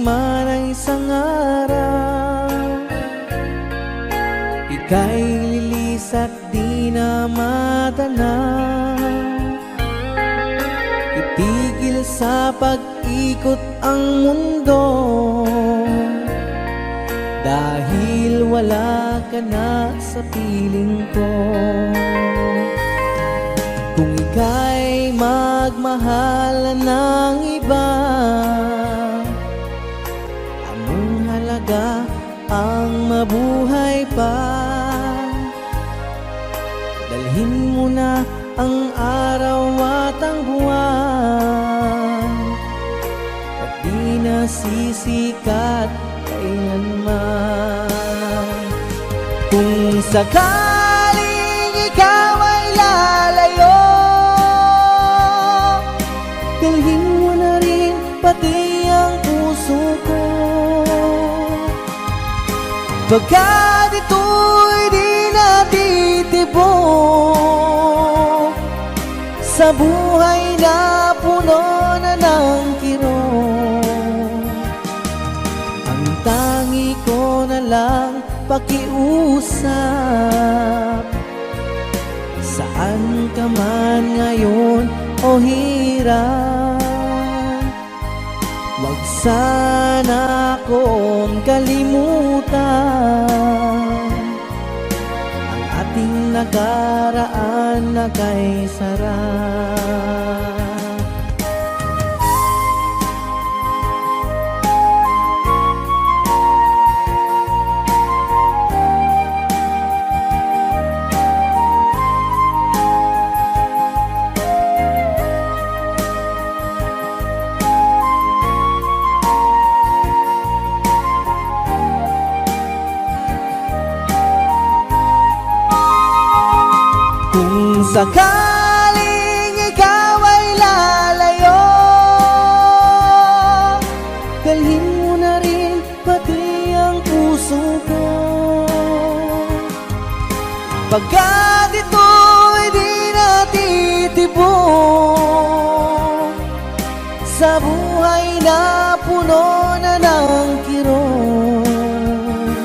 man ang isang araw ika'y lilis at di na matanaw. Itigil sa pag-ikot ang mundo dahil wala ka na sa piling ko. Kung ika'y magmahal ng iba, anong halaga ang mabuhay pa? Dalhin mo na ang araw at ang buwan at di na sisikat kailanman. Kung sakaling ikaw ay lalayo, dalhin mo na rin pati ang puso ko. Pagkat ito'y di natitibok sa buhay na puno na ng kirot, ang tangi ko na lang pakiusap. Saan ka man ngayon o hirap, wag sana akong kalimutan ang ating nakaraan na kay sarap. Kung sakaling ikaw ay lalayo, dalhin mo na rin pati ang puso ko. Pagkat ito'y di natitibok sa buhay na puno na ng kirot,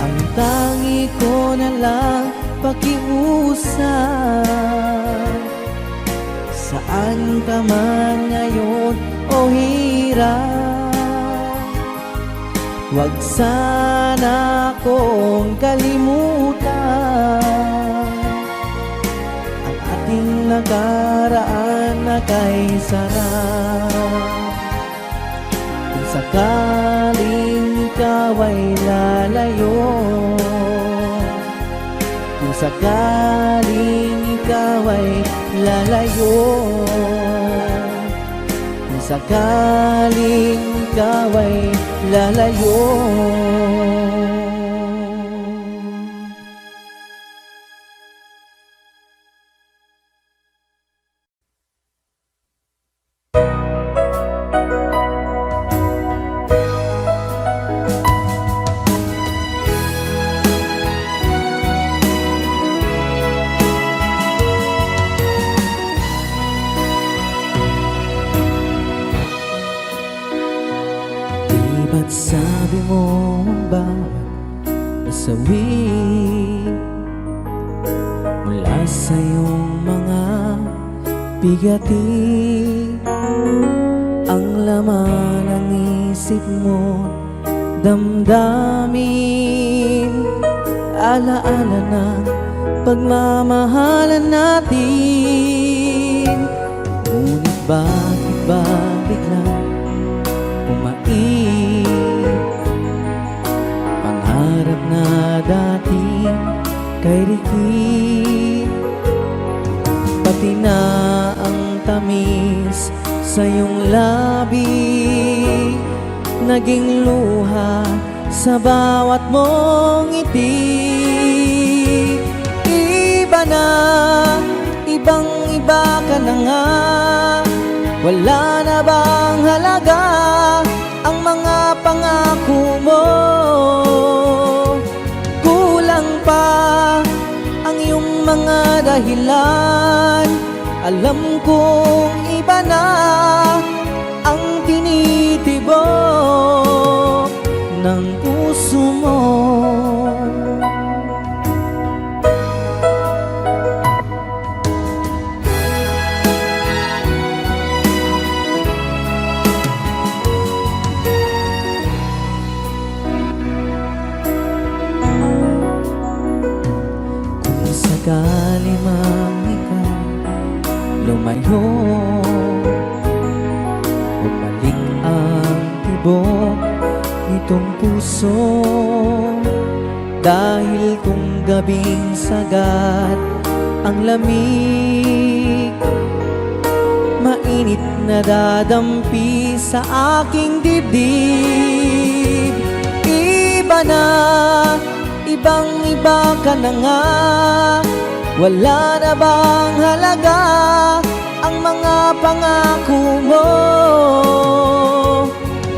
ang tangi ko na lang pakiusap. Saan ka man ngayon o hirap, wag sana akong kalimutan ang ating nakaraan na kay sarap. Kung sakaling ikaw ay lalayo, kung sakaling ikaw ay lalayo, kung sakaling ikaw ay lalayo. Ba't sabi mo ang bawat nasawi mula sa iyong mga bigati, ang laman ng isip mo, damdamin, alaala ng pagmamahalan natin. Ngunit bakit ba biglang umait pangarap na dati kay Ricky, pati na ang tamis sa iyong labi naging luha sa bawat mong ngiti. Iba na, ibang-iba ka na nga, wala na bang halaga ang mga pangako mo? Kulang pa ang iyong mga dahilan, alam kong iba na ang tinitibok. nitong puso. Dahil kung gabing sagat ang lamig, mainit na dadampi sa aking dibdib. Iba na, ibang iba ka na nga. Wala na bang halaga ang mga pangako mo?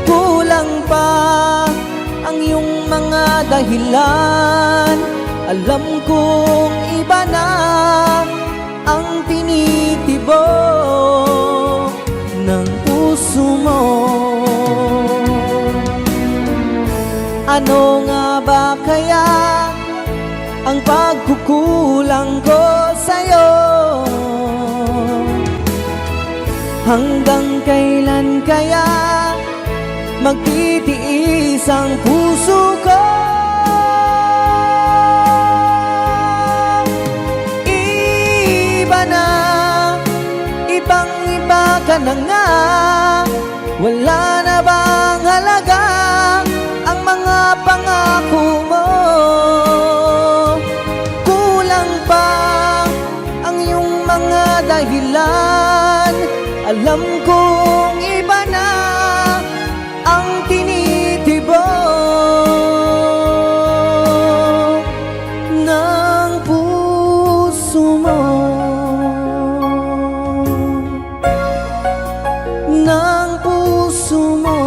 Kulang pa ang iyong mga dahilan. Alam kong iba na ang tinitibok ng puso mo. Ano nga ba kaya ang pagkukulang ko sa'yo? Hanggang kailan kaya magtitiis ang puso ko? Iba na, ibang iba ka na nga. Wala na bang halaga ang mga pangako mo? Kulang pa ang iyong mga dahilan. Alam kong iba na ang tinitibok ng puso mo, ng puso mo.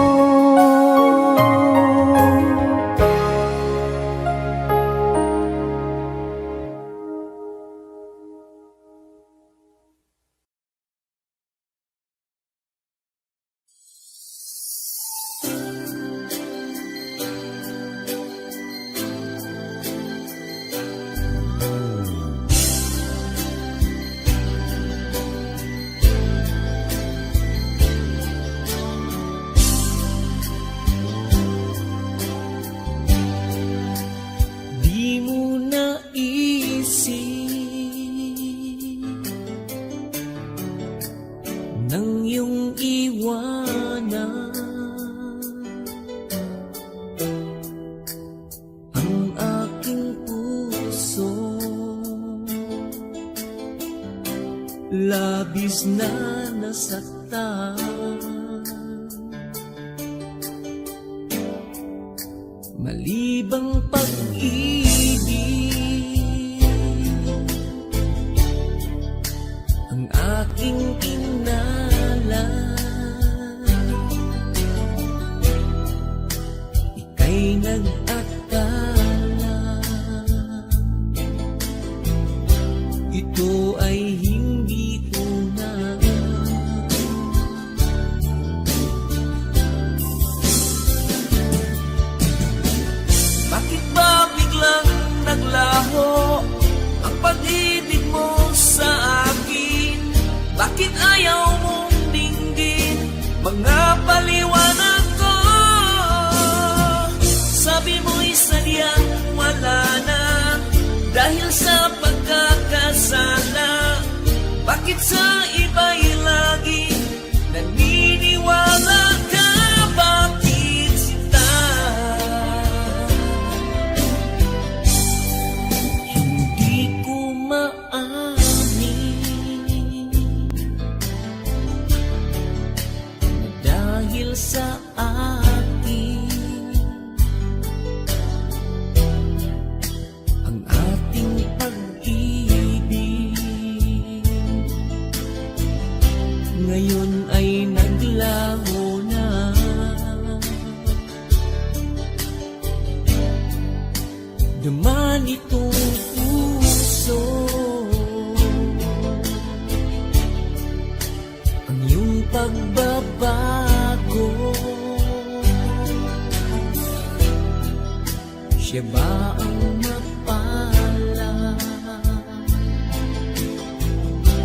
Nang iyong iwanan ang aking puso, labis na nasaktan. Malibang pag-ibig ang aking kinala, ika'y nag-akala ito ay hindi tunay. Bakit ba biglang naglaho ang pag-ibig mo sa akin? Bakit ayaw mong dinggin mga paliwanag ko? Sabi mo'y sadyang wala na dahil sa pagkakasala. Bakit sa iba'y lagi naniniwala ka? Bakit sinta? Hindi ko maamin dahil sa akin ang ating pag-ibig ngayon ay naglaho na. Duman itong puso ang iyong pagbabago. Siya ba ang mapala?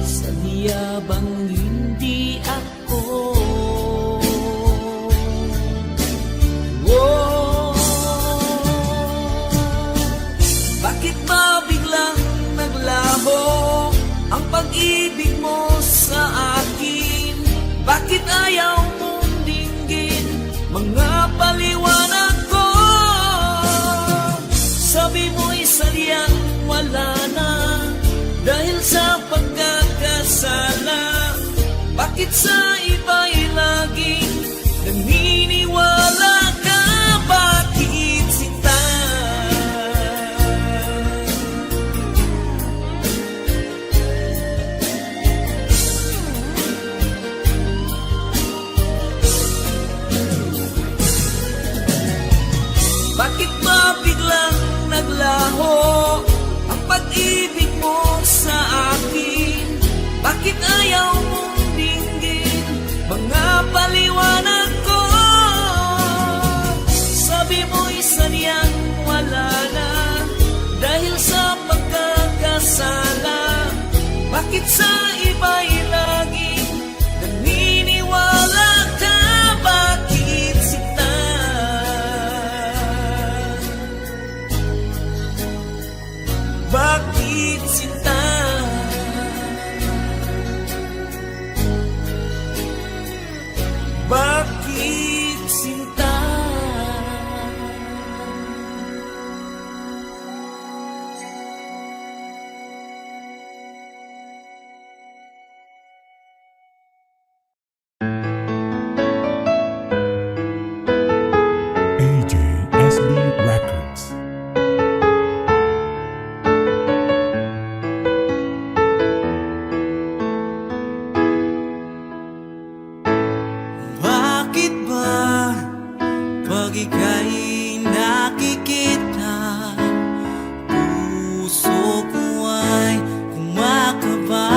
Sadya bang hindi ako? Oh, bakit ba biglang naglaho ang pag-ibig mo sa akin? Bakit ayaw mong dinggin mga paliwanag ko. Sabi mo'y salyang wala na dahil sa pagkakasala. Bakit sa iba'y laging naniniwala ka? Bakit sinta? Bakit ba biglang naglaho ang pag-ibig mo sa akin? Bakit ayaw mong dinggin mga paliwanag ko? Sabi mo'y sadyang wala na dahil sa pagkakasala. Bakit sa iba'y laging naniniwala ka? Bakit sinta? Bakit sinta? Bakit sinta? AJSB Records. Bakit ba pag ika'y nakikita, puso ko ay kumakaba?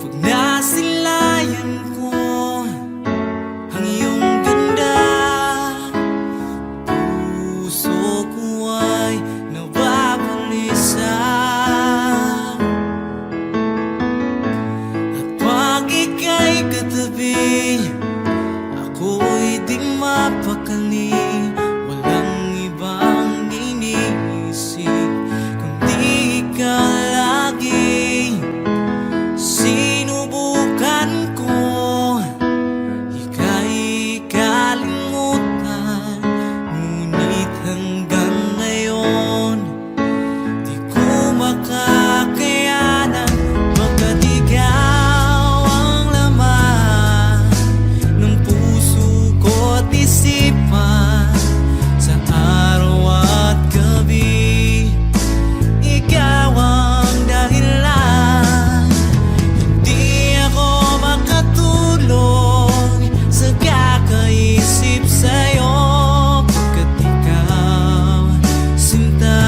Pag nasilayan ko ang iyong ganda, puso ko ay nababalisa. Pag ika'y katabi, ako'y di mapakali. Walang ibang iniisip kundi ikaw lagi. Sinubukan ko ika'y kalimutan, ngunit hanggang ngayon di ko makakayanan. Pagkat ikaw ang laman ng puso ko't isipan, sa araw at gabi ikaw ang dahilan. Hindi ako makatulog sa kakaisip sa'yo, pagkat ikaw, sinta,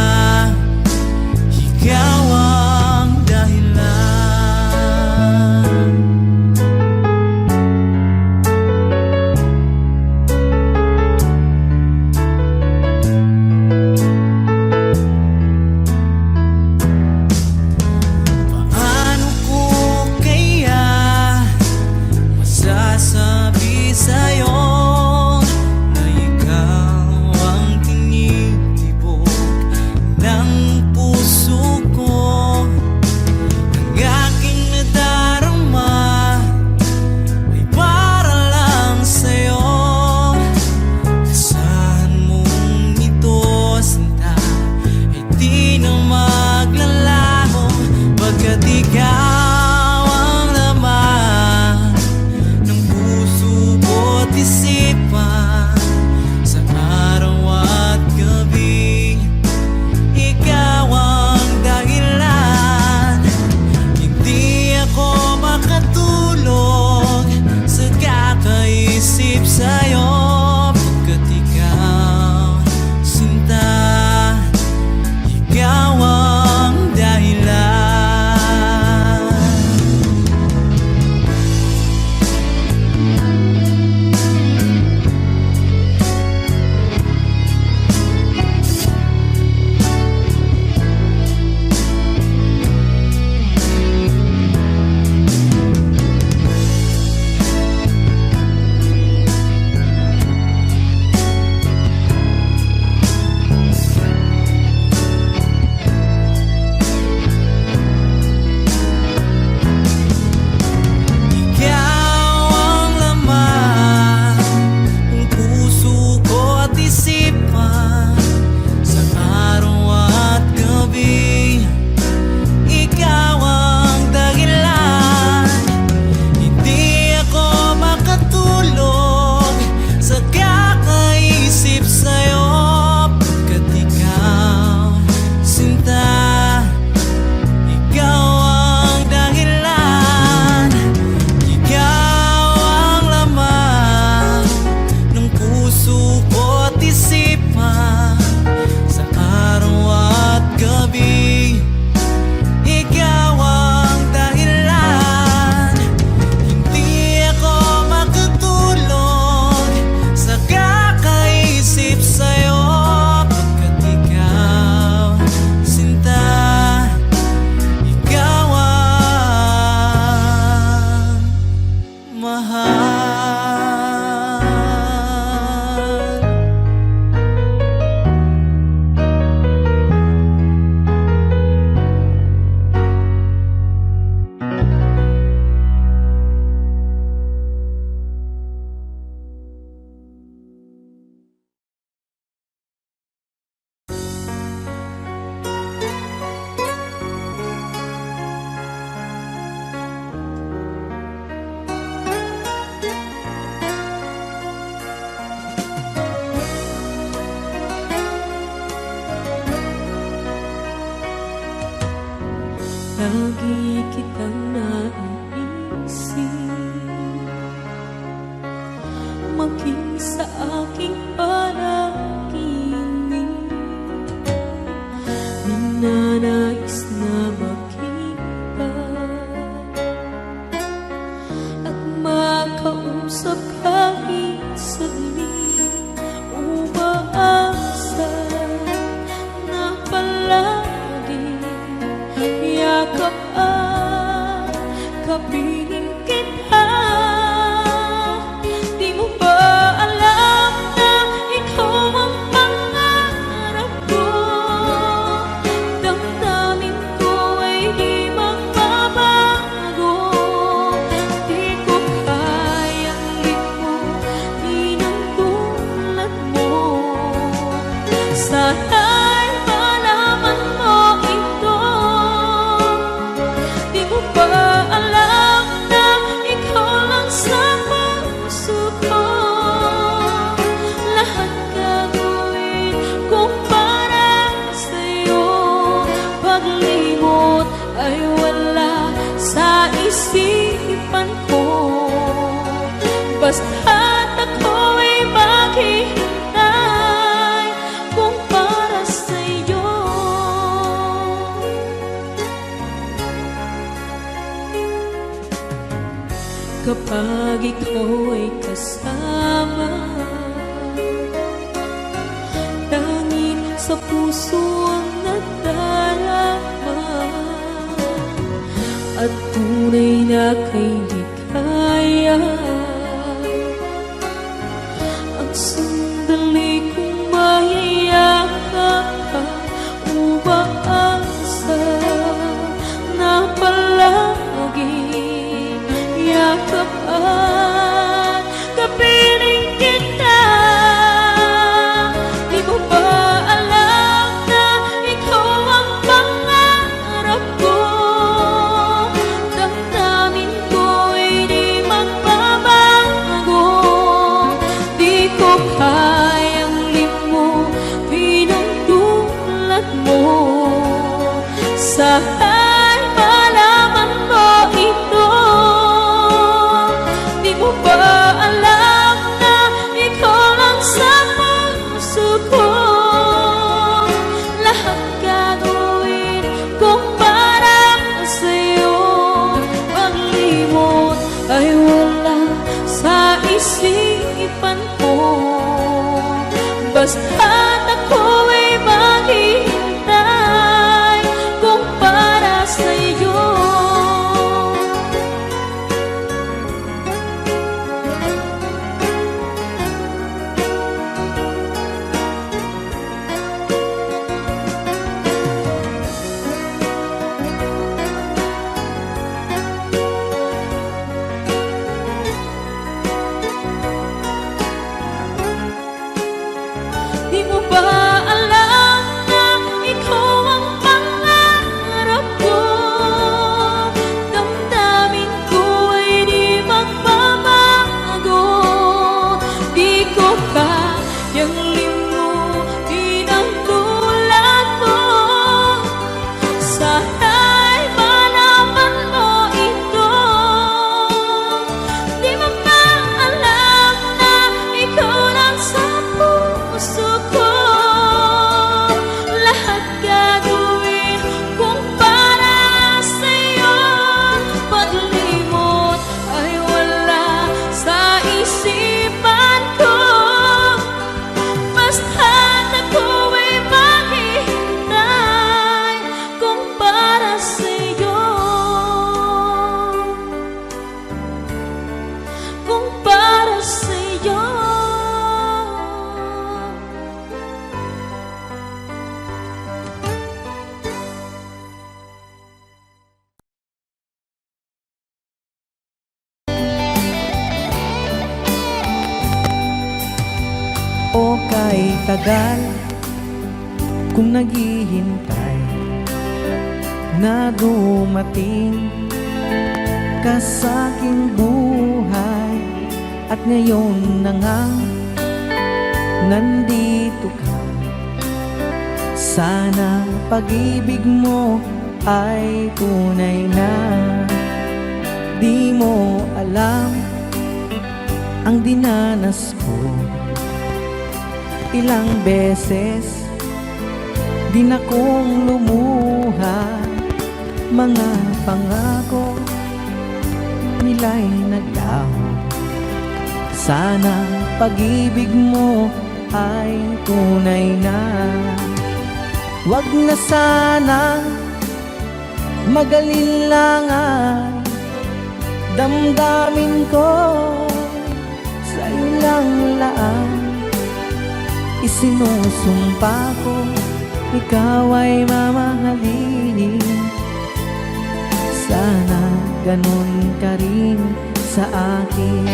ikaw ang dahilan. Paano ko kaya masasabi sa'yo na ikaw ang tinitibok ng puso ko? Ang aking nadarama ay para lang sa'yo. Asahan mong ito, sinta, ay di na maglalaho, pagkat ikaw ang laman ng puso ko't Lagi kitang naiisip, maging sa aking panaginip. Ninanais na makita at makausap kahit saglit. Umaasa na palagi yakap at kapiling kita. Di mo ba alam na ikaw ang pangarap ko? Damdamin ko ay di magbabago. Di ko kayang limutin ang tulad mo. Sana'y malaman mo ito. Di mo ba alam na ikaw lang sa puso ko? Lahat gagawin kong para sa'yo. Paglimot ay wala sa isipan ko. Basta't ako'y maghihintay kung para sa'yo. Kapag ikaw ay kasama, tanging sa puso ang nadarama, at tunay na kay likaya. Ang sandali kong mayayakap ka, umaasa na palagi yakap at kapiling kita. Di mo ba alam na ikaw ang pangarap ko? Damdamin ko ay di magbabago. Di ko kayang limutin ang tulad mo. Sana'y malaman mo ito. Di mo ba alam na ikaw lang sa puso ko? Lahat gagawin kong para sa'yo. Paglimot ay wala sa isipan ko. Basta't ako'y maghihintay kung para sa'yo. Di mo o kay tagal kung naghihintay na dumating ka sa aking buhay. At ngayon na nga nandito ka, sana pag-ibig mo ay tunay na. Di mo alam ang dinanas ko, ilang beses din akong lumuha. Mga pangako nila'y naglaho, sana pag-ibig mo ay tunay na. Wag na sana mag-alilangan, damdamin ko sa'yo lang laan. Isinusumpa ko, ikaw ay mamahalin. Sana ganun ka rin sa akin.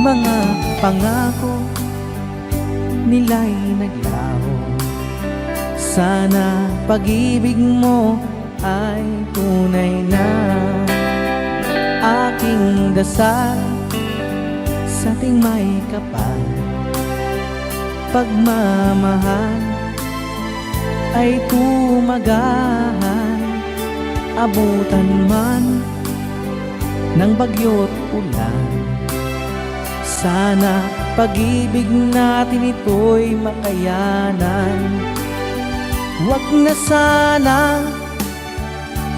Mga pangako nila'y naglaho, sana pag-ibig mo ay tunay na. Aking dasal sa ating may kapal, pagmamahal ay tumagahan. Abutan man ng bagyo't ulan, sana pag-ibig natin ito'y makayanan. Wag na sana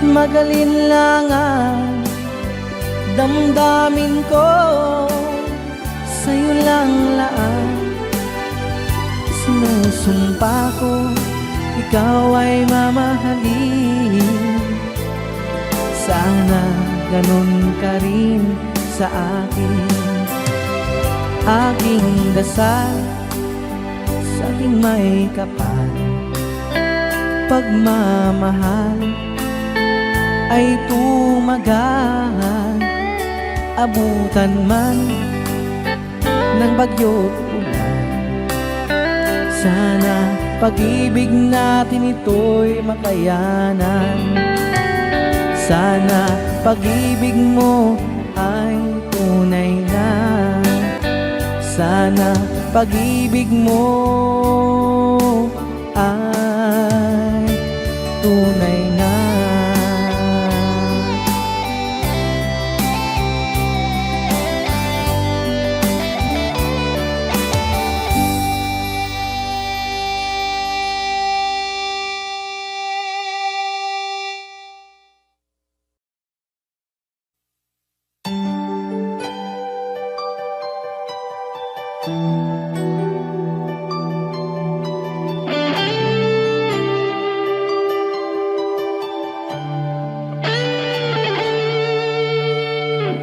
mag-alinlangan, damdamin ko sa'yo lang laan. Sinusumpa ko, ikaw ay mamahalin. Sana ganun ka rin sa akin. Aking dasal sa ating may kapal, pagmamahal ay tumagahan. Abutan man ng bagyo't ulan, sana pag-ibig natin ito'y makayanan. Sana pag-ibig mo ay tunay na. Sana pag-ibig mo ay tunay na.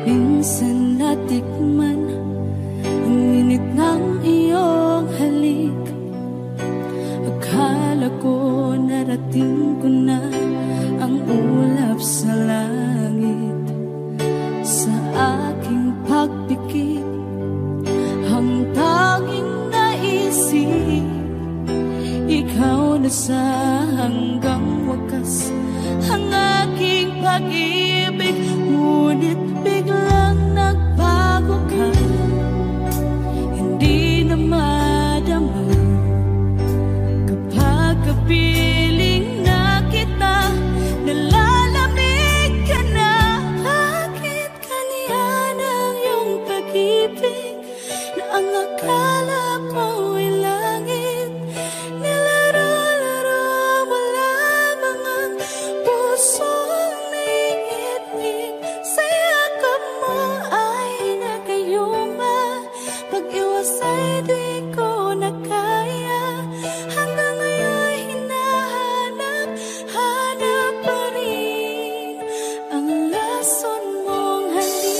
Minsan natikman ang init ng iyong halik. Akala ko narating ko na ang ulap sa langit. Sa aking pagpikit, ang tanging naisip, ikaw na sa hanggang wakas ang aking pag-ibig. Ngunit biglang nagbago ka, hindi na madama kapag kapiling na kita. Nalalamig ka na, bakit kaniyan ang iyong pag-ibig na ang akala ko ay langit? Nilaro-laro mo lamang ang pusong niitik. Sa yakap mo ay nagayuma, pag-iwas ay di ko na kaya. Hanggang ngayon hinahanap, hanap pa rin ang lason mong halik.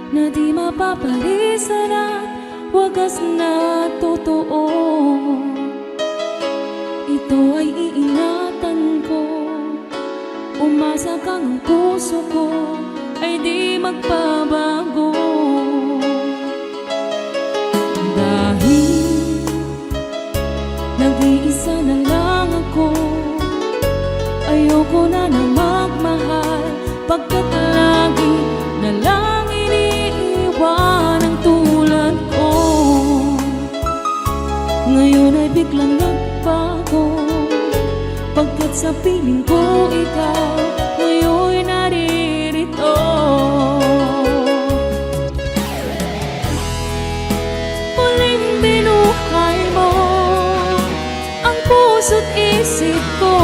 na di mapapalisan at wagas na totoo. Ito ay iingatan ko, umasa kang ang puso ko ay di magbabago. Dahil nag-iisa na lang ako, ayoko na magmahal, pagkat lagi na lang iniiwan ang tulad ko. Ngayon ay biglang nagbago, pagkat sa piling ko ikaw ngayon naririto. Muling binuhay mo ang puso't isip ko,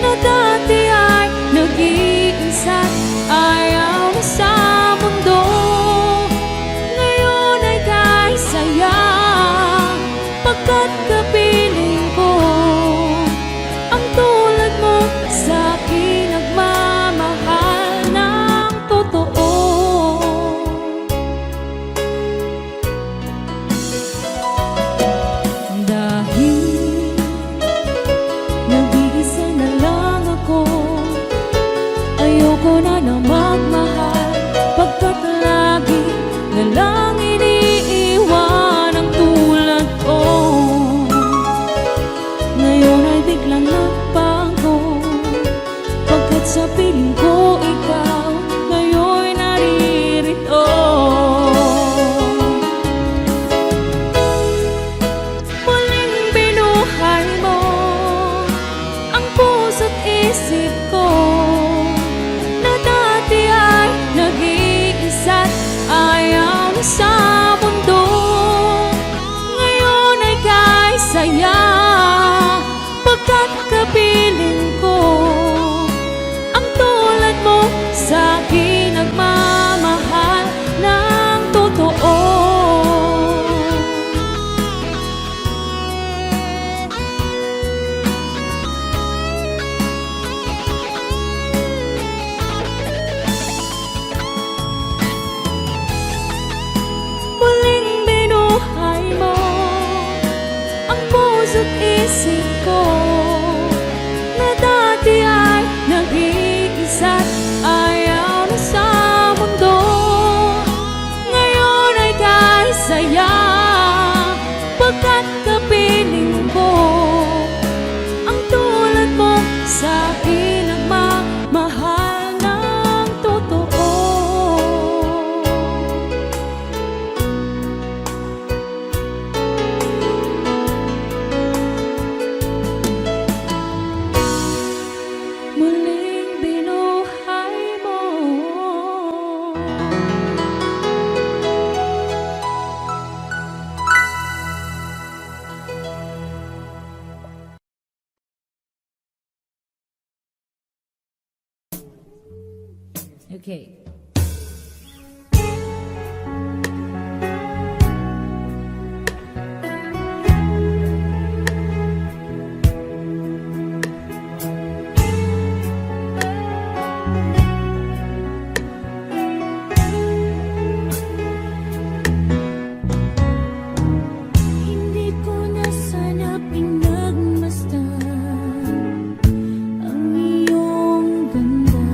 na dati ay nag-iisa't ayaw na sa mundo. Ngayon ay kahit saya, pagkat kapiling ko ang tulad mo sa'kin nagmamahal ng totoo. Dahil nag-iisa na lang ako, ayoko na magmahal, pagkat lagi na lang iniiwan ang tulad ko. Ngayon ay biglang nagbago, pagkat sa piling ko ikaw ngayon naririto. Muling binuhay mo ang puso't isip ko, na dati ay nag-iisa't ayaw na sa mundo. Ngayon ay kahit saya, pagkat kapiling ko ang tulad mo sa'kin nagmamahal ng totoo. Muling binuhay mo ang puso't isip ko, na dati ay nag-iisa't ayaw na sa mundo. Ngayon ay kahit saya, pagkat kapiling ko ang tulad mo sa'kin nagmamahal ng totoo. Muling binuhay mo. Okay. Hindi ko na sana pinagmasdan ang iyong ganda.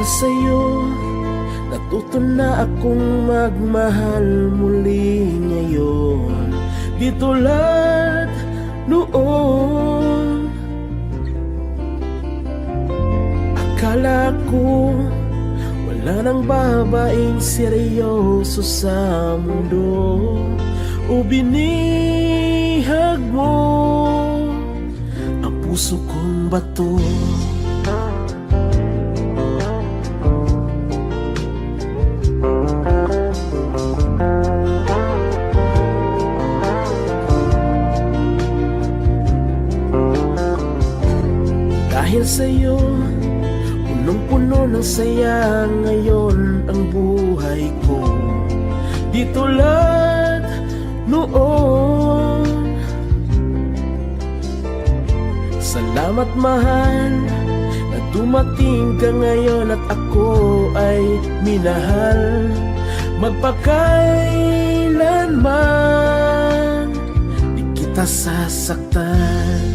sa'yo, natuto na akong magmahal muli ngayon. Di tulad noon, akala ko wala nang babaeng seryoso sa mundo. O binihag mo ang puso kong bato. Dahil sa'yo, punong-puno ng saya ngayon ang buhay ko. Di tulad noon. Salamat mahal na dumating ka ngayon at ako ay minahal. Magpakailanman di kita sasaktan.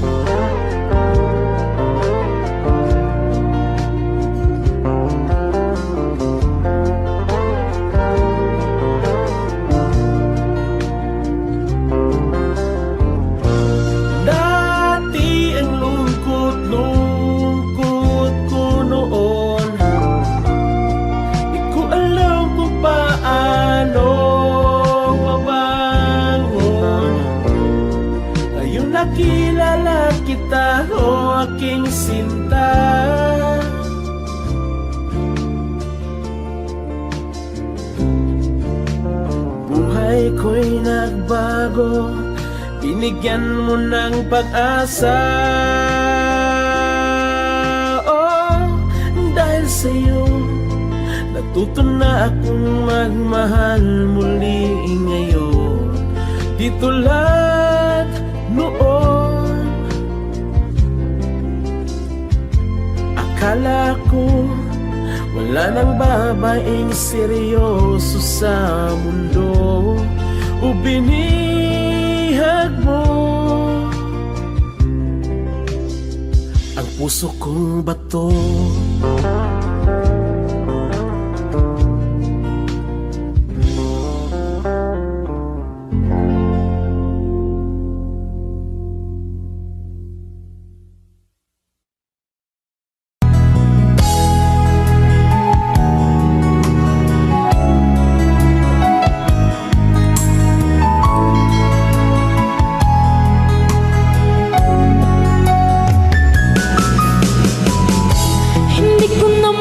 Nakilala kita, o aking sinta. Buhay ko'y nagbago, binigyan mo ng pag-asa. Oh, dahil sa'yo, natuto na akong magmahal muli ngayon. Di tulad noon, akala ko wala nang babaeng seryoso sa mundo. O binihag mo ang puso kong bato. Hindi ko na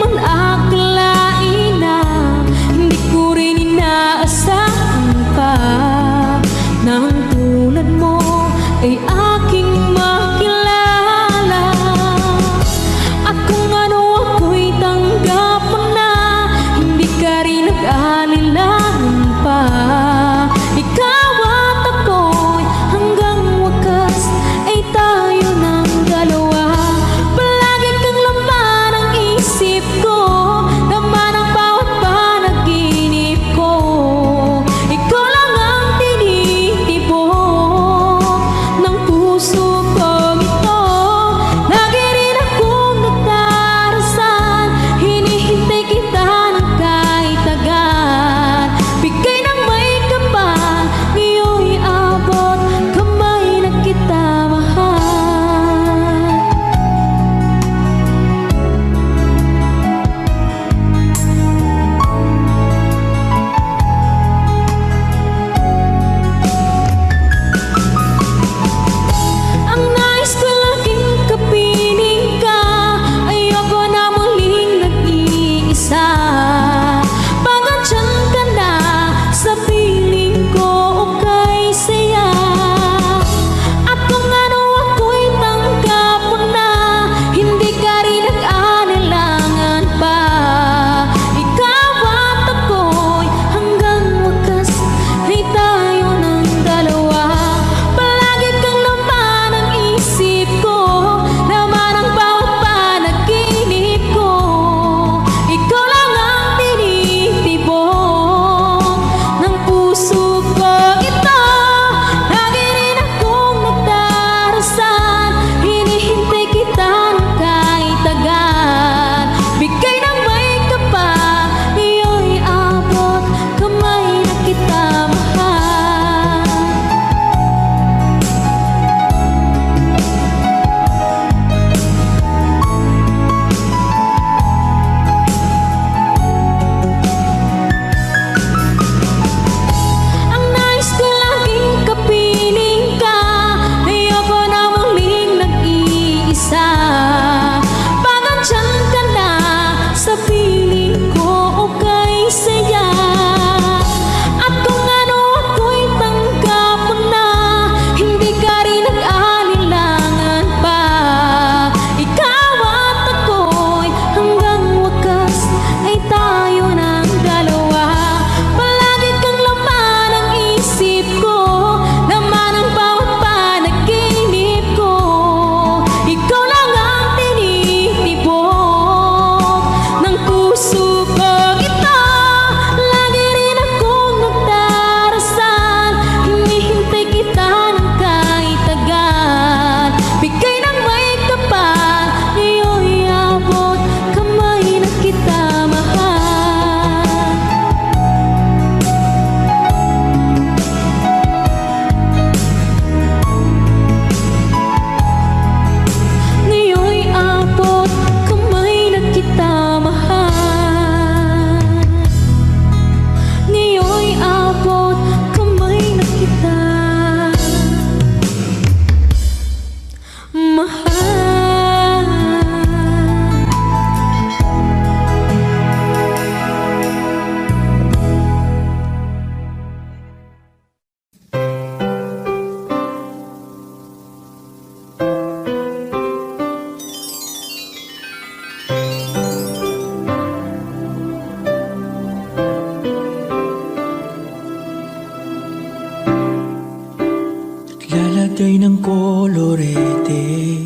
Lalagay ng kolorete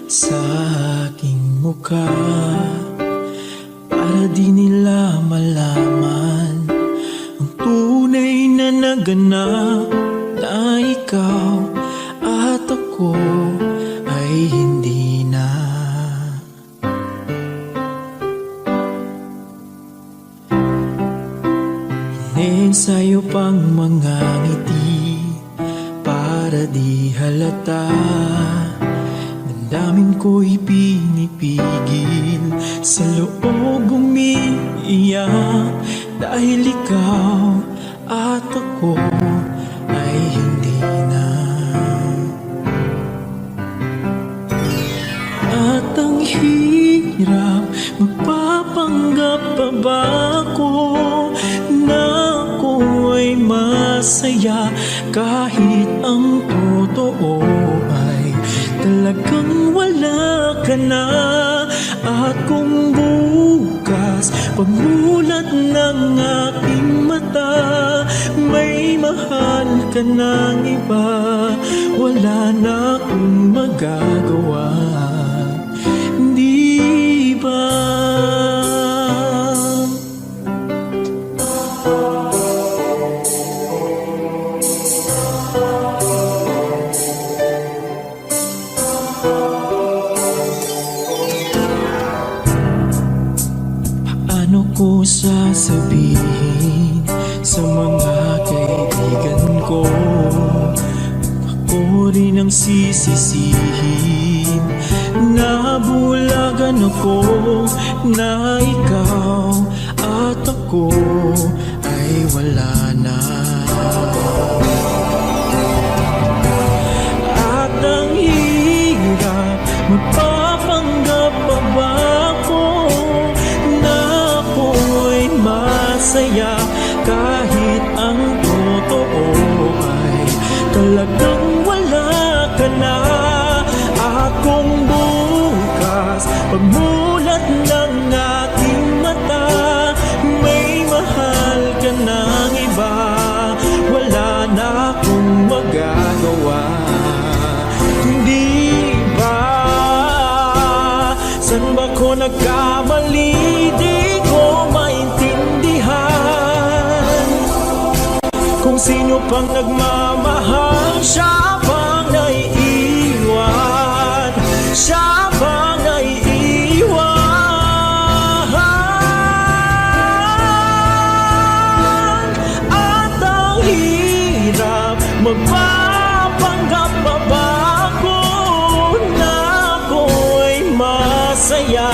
sa aking mukha para di nila malaman ang tunay na naganap na ikaw at ako ay hindi na. Ininsayo pang mga ngiti para di halata. Damdamin ko'y pinipigil sa loob umiiyak dahil ikaw at ako ay hindi na. At ang hirap, magpapanggap pa ba ako na ako ay masaya kahit ang totoo ay talagang wala ka na. At kung bukas pagmulat ng aking mata may mahal ka ng iba, wala na akong magagawa, di ba? Paano ko sasabihin sa mga kaibigan ko? Ako rin ang sisisihin. Nabulagan ako na ikaw at ako ay wala na. At ang hirap, magpapanggap pa ba ako na ako'y masaya kahit ang totoo ay talagang wala ka na. At kung bukas pagmulat ng aking mata may mahal ka ng iba, wala na akong magagawa, hindi ba? San ba ko nagkamali? Di ko maintindihan kung sino pang nagmamahal, siya pang naiiwan, siya pang naiiwan. At ang hirap, magpapanggap pa ba ako na ako'y masaya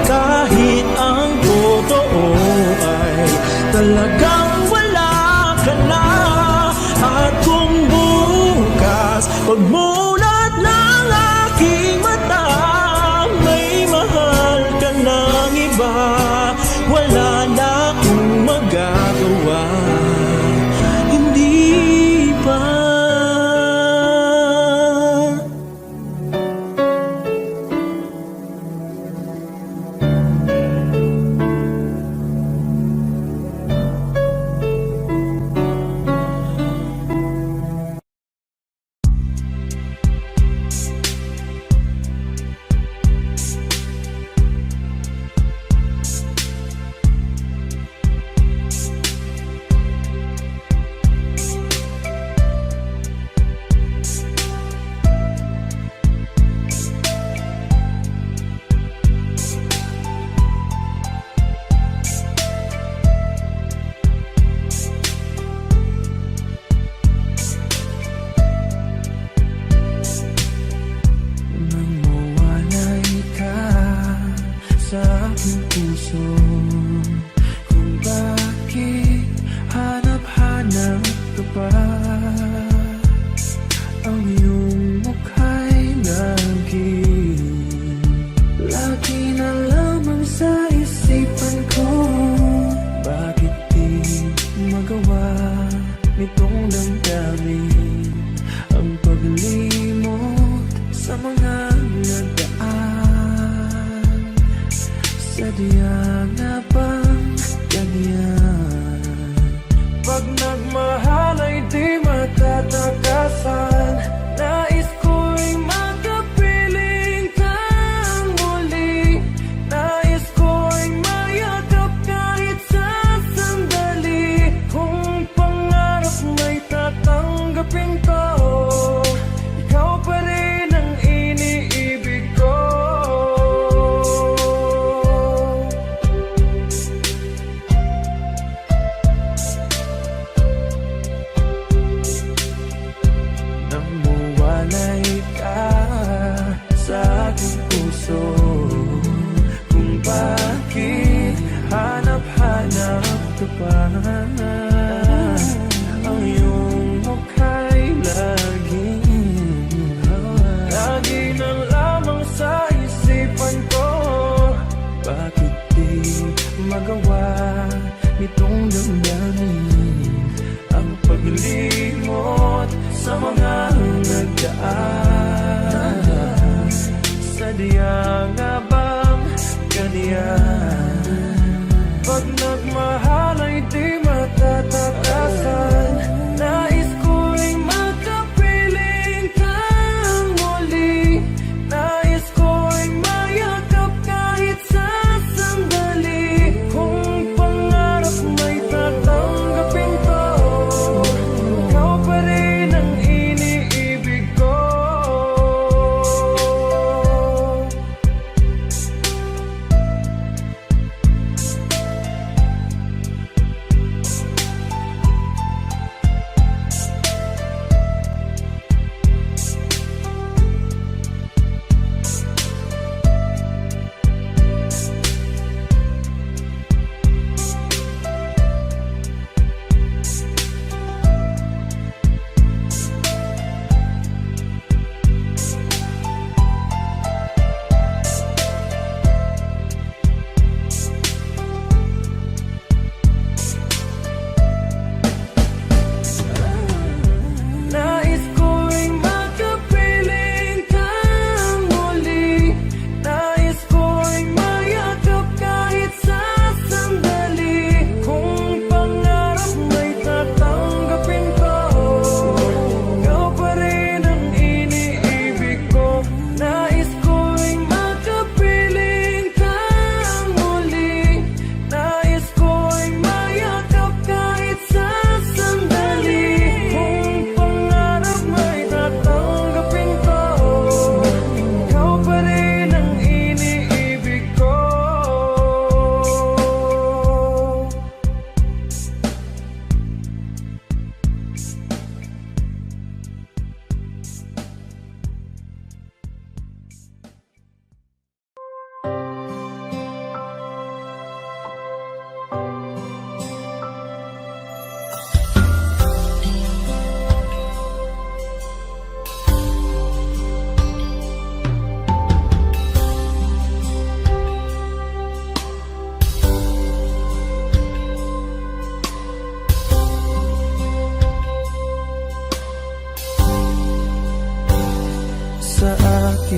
kahit ang totoo ay talagang wala ka na. At kung bukas pagmulat ng aking mata may mahal ka ng iba, wala na akong magagawa, hindi ba?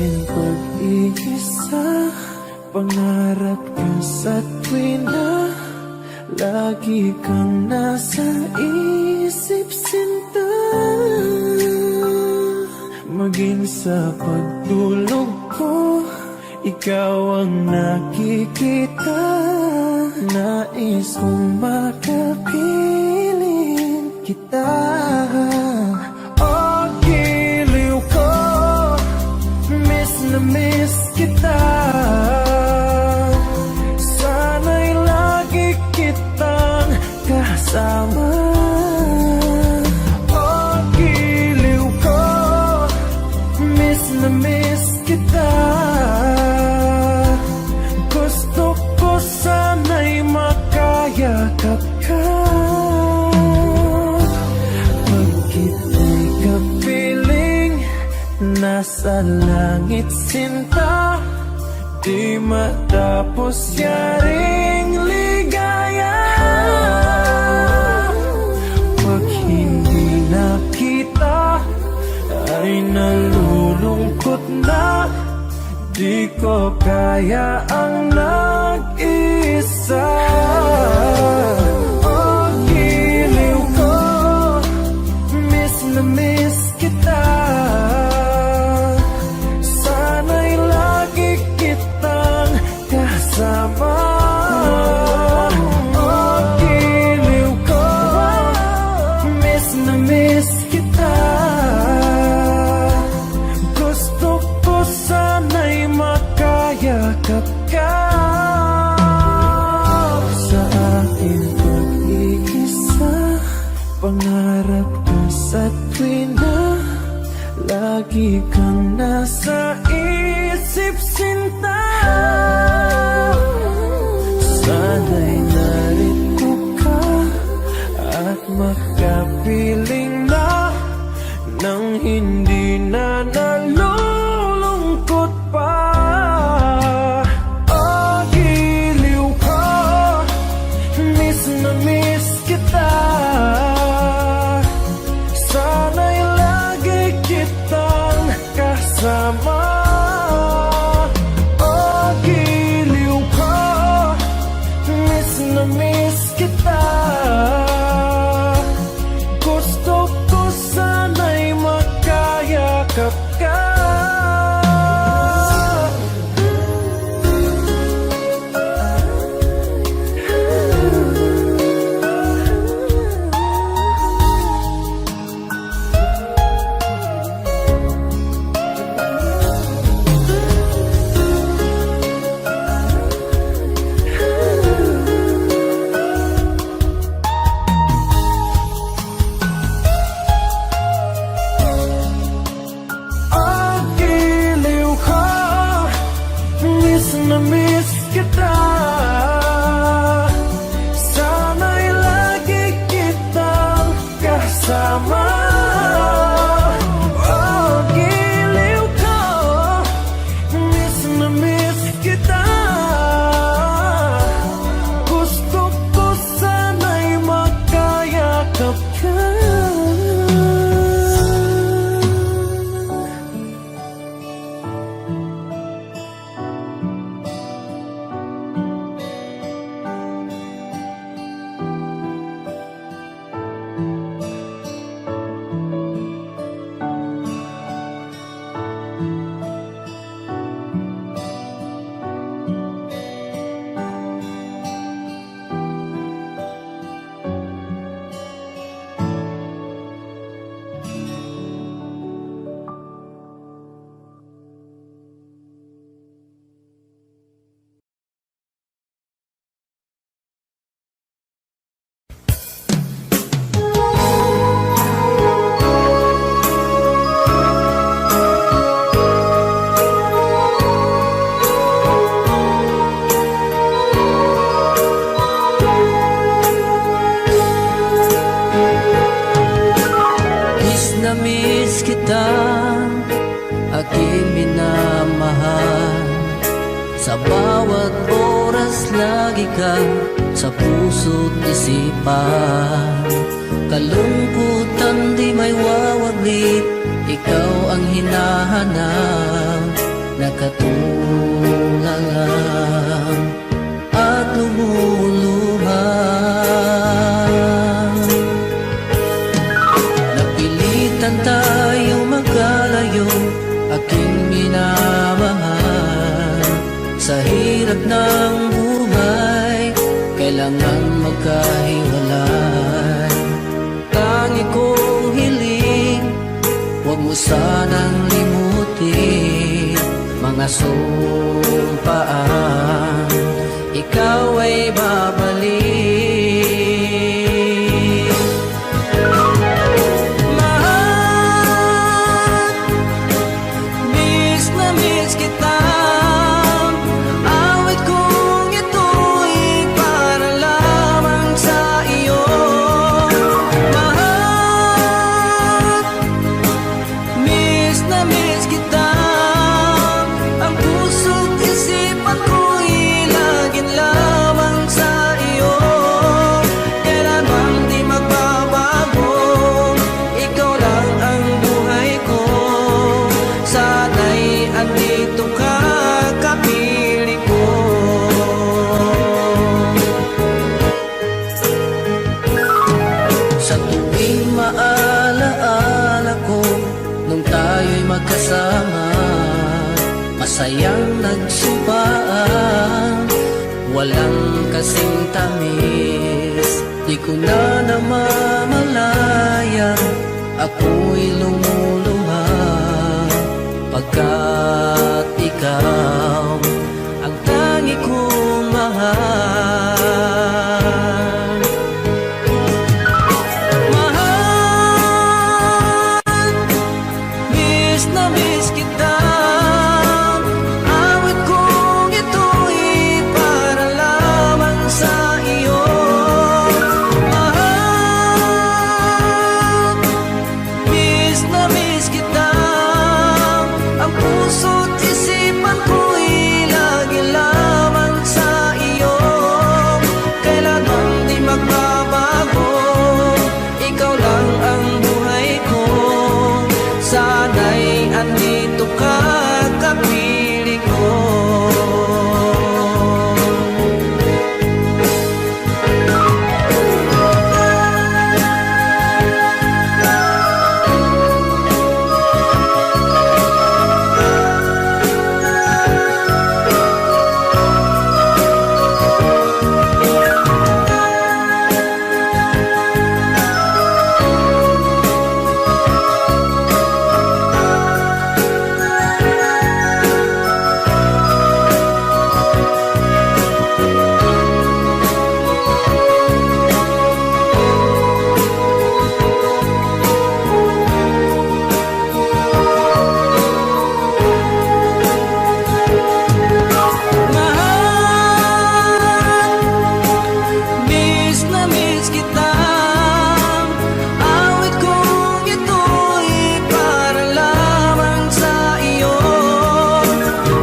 aking pag-iisa. Pangarap ka sa tuwina, lagi kang nasa isip, sinta. Maging sa pagtulog ko, ikaw ang nakikita. Nais kong makapiling kita. Oh, giliw ko, miss na miss kita. Sana'y lagi kitang kasama. Oh, giliw ko, miss na miss kita. Gusto ko sana'y makayakap ka. Pag kita'y kapiling, nasa langit, sinta. Di matapos yaring ligaya. Pag hindi nakita, ay nalulungkot na. Di ko kaya ang nag-isa. Oh, giliw ko, miss na miss kita. Sana'y lagi kitang kasama. Oh, giliw ko, miss na miss kita. Gusto ko sana'y makayakap ka. Sa aking pag-iisa, pangarap ka sa tuwina, lagi kang nasa isip, sinta. Sana'y narito ka at makapiling na, nang hindi na nalulungkot pa. Oh, giliw ko, miss na miss kita. Sana'y lagi kitang kasama. Oh, giliw ko, miss na miss kita. Gusto ko sana'y makayakap ka. Oh, giliw ko, miss na miss kita. Sana'y lagi kitang kasama. Oh, giliw ko, miss na miss kita. Gusto ko sana'y makayakap ka. miss kita, aking minamahal. Sa bawat oras lagi ka sa puso't isipan. Kalungkutan di may wawaglit, ikaw ang hinahanap. nakatulalang at lumuluha. Napilitan tayo magkalayo, aking minamahal. Sa hirap ng buhay, kailangan magkahiwalay. Tangi kong hiling, huwag mo sanang limutin mga sumpaan, ikaw ay babalik. Mahal, miss na miss kita. Awit kong ito'y para lamang sa iyo. Mahal, miss na miss kita. Ang puso't isipan ko'y laging lamang sa iyo. Kailan bang di magbabago, ikaw lang ang buhay ko. Sana'y andito ka, kapiling ko. Sa tuwing maalaala ko, nung tayo'y magkasama, masayang nagsumpaan, walang kasing tamis. Di ko na namamalayan, ako'y lumuluha, pagkat ikaw ang tangi kong mahal. Mahal, miss na miss kita. Awit kong ito'y para lamang sa iyo. Mahal, miss na miss kita. Ang puso't isipan ko'y lagi lamang sa iyo. Kailan bang di magbabago, ikaw lang ang buhay ko. Sana'y andito ka, kapiling ko. Mahal, miss na miss kita. Awit kong ito'y para lamang sa iyo.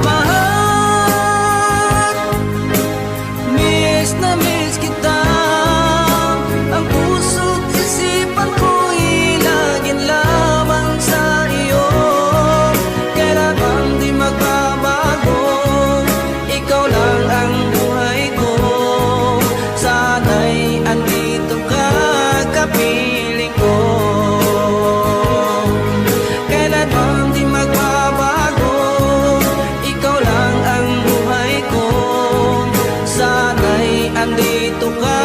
Mahal, miss na miss kita. Ang puso't isipan ko'y laging lamang sa iyo. Kailan bang di magbabago, ikaw lang ang buhay ko. Sana'y andito ka, kapiling ko. Kailan bang di magbabago, ikaw lang ang buhay ko. Sana'y andito ka,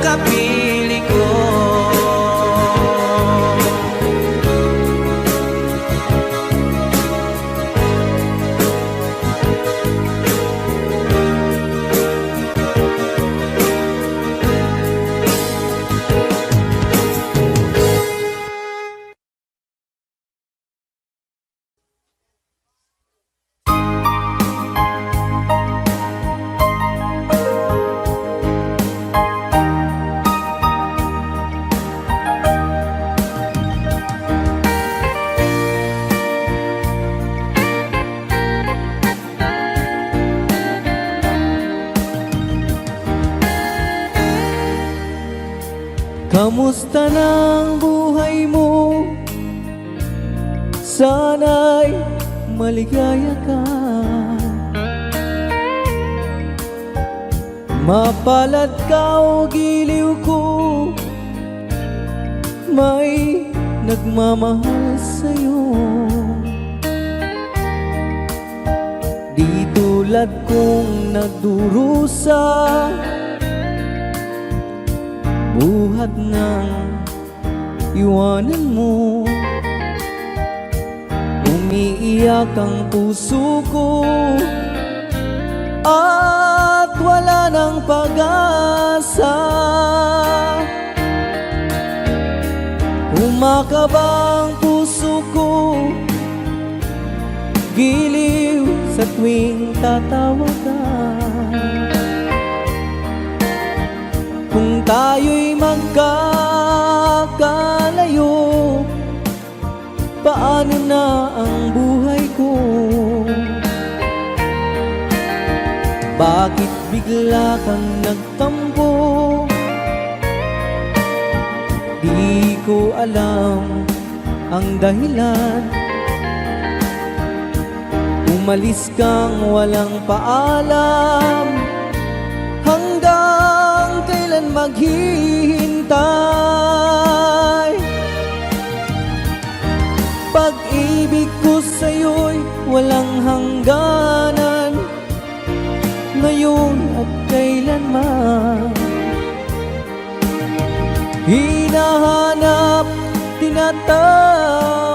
kapiling ko. Kamusta ng buhay mo? Sana'y maligaya ka. Mapalad ka o giliw ko, may nagmamahal sa'yo. Di tulad kong nagdurusa, buhat ng iwanan mo. Umiiyak ang puso ko at wala ng pag-asa. Umakaba ang puso ko, giliw sa tuwing tatawag ka. Kung tayo'y magkakalayo, paano na ang buhay ko? Bakit bigla kang nagtampo? Di ko alam ang dahilan. Umalis kang walang paalam, hanggang kailan maghihintay? Pag-ibig ko sa'yo'y walang hangganan, ngayon at kailanman. Hinahanap, tinatawag,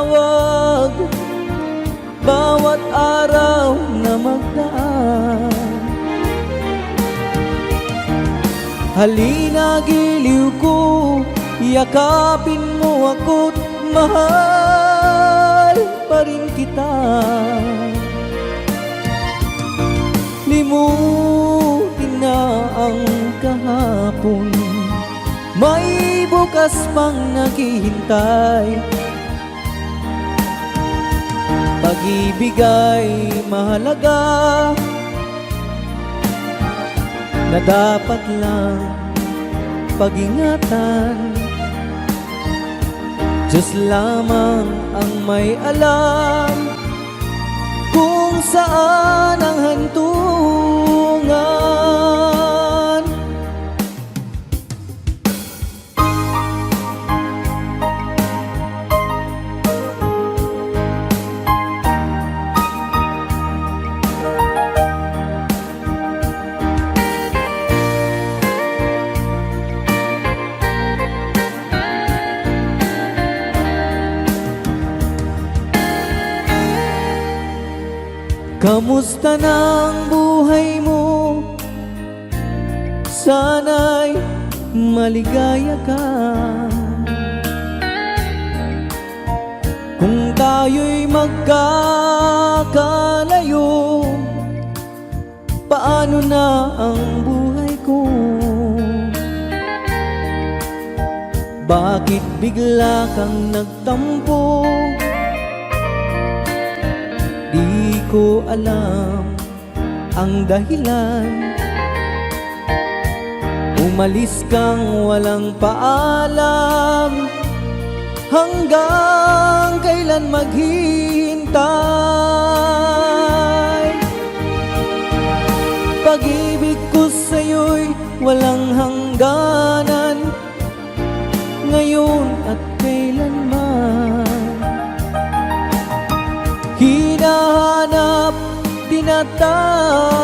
bawat araw na magdaan. Halina giliw ko, yakapin mo ako't mahal pa rin kita. Limutin na ang kahapon, may bukas pang naghihintay. Pag-ibig ay mahalaga, na dapat lang pag-ingatan. Diyos lamang ang may alam kung saan ang hantungan. Kamusta ng buhay mo? Sana'y maligaya ka. Kung tayo'y magkakalayo, paano na ang buhay ko? Bakit bigla kang nagtampo? Di ko alam ang dahilan. Umalis kang walang paalam, hanggang kailan maghihintay? Pag-ibig ko sa'yo'y walang hangganan, ngayon at kailanman. Hinahanap, tinatawag,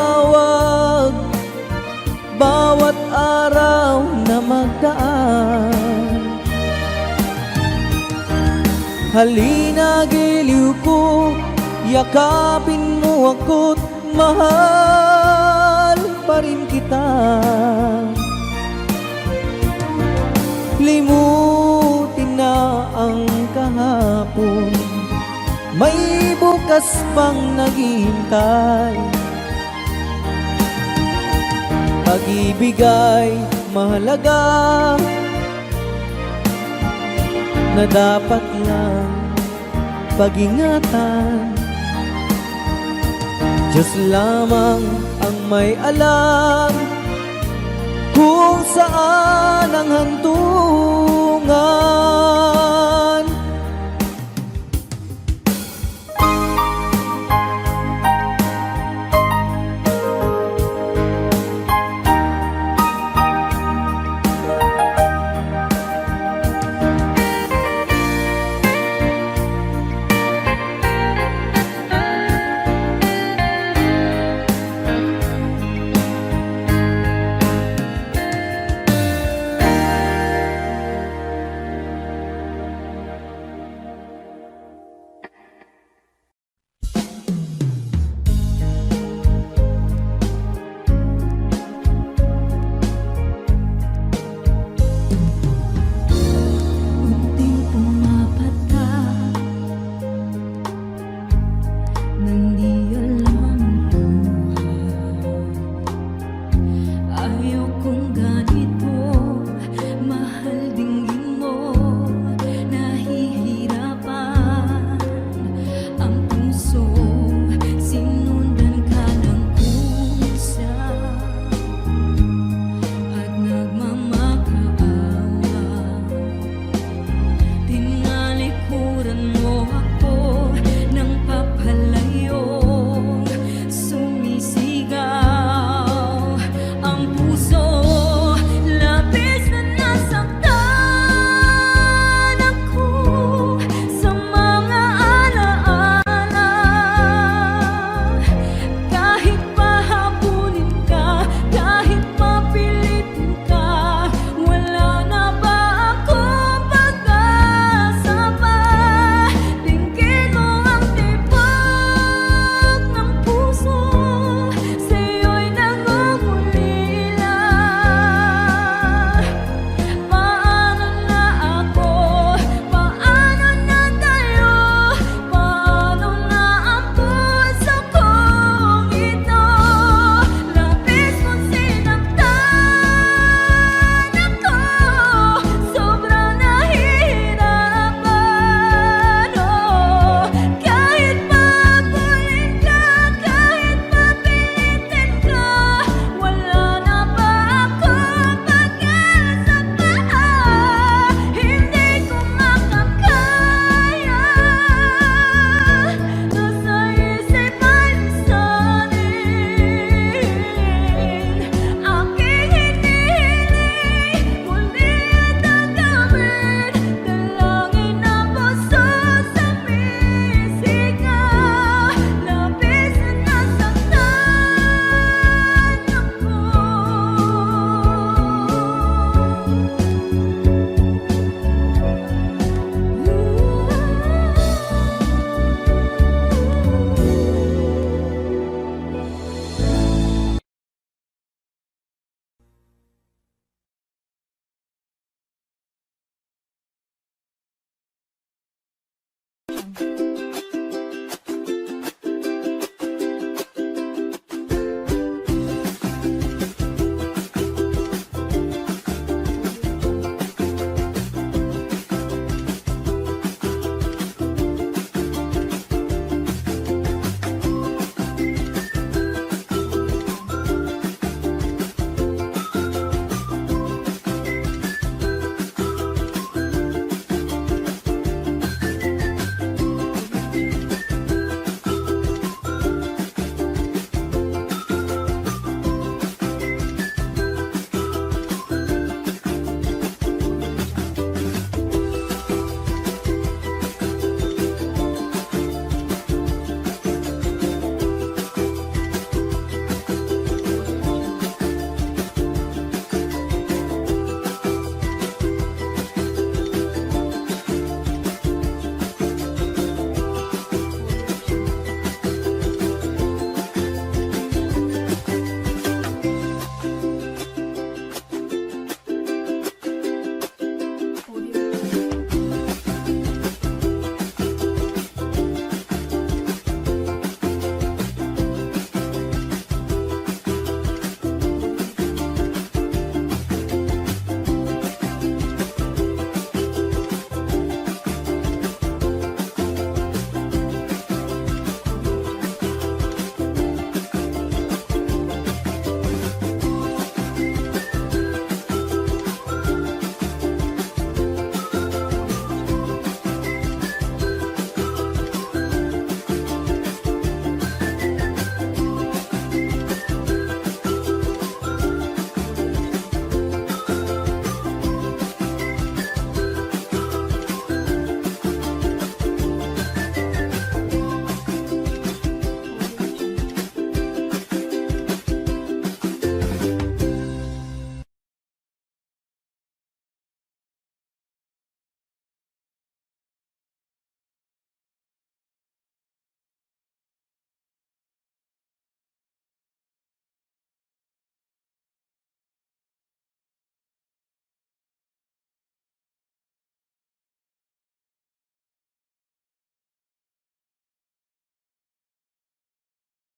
bawat araw na magdaan. Halina giliw ko, yakapin mo ako't mahal pa rin kita. Limutin na ang kahapon, may bukas pang naghihintay. Pag-ibig ay mahalaga, na dapat lang pag-ingatan. Diyos lamang ang may alam kung saan ang hantungan.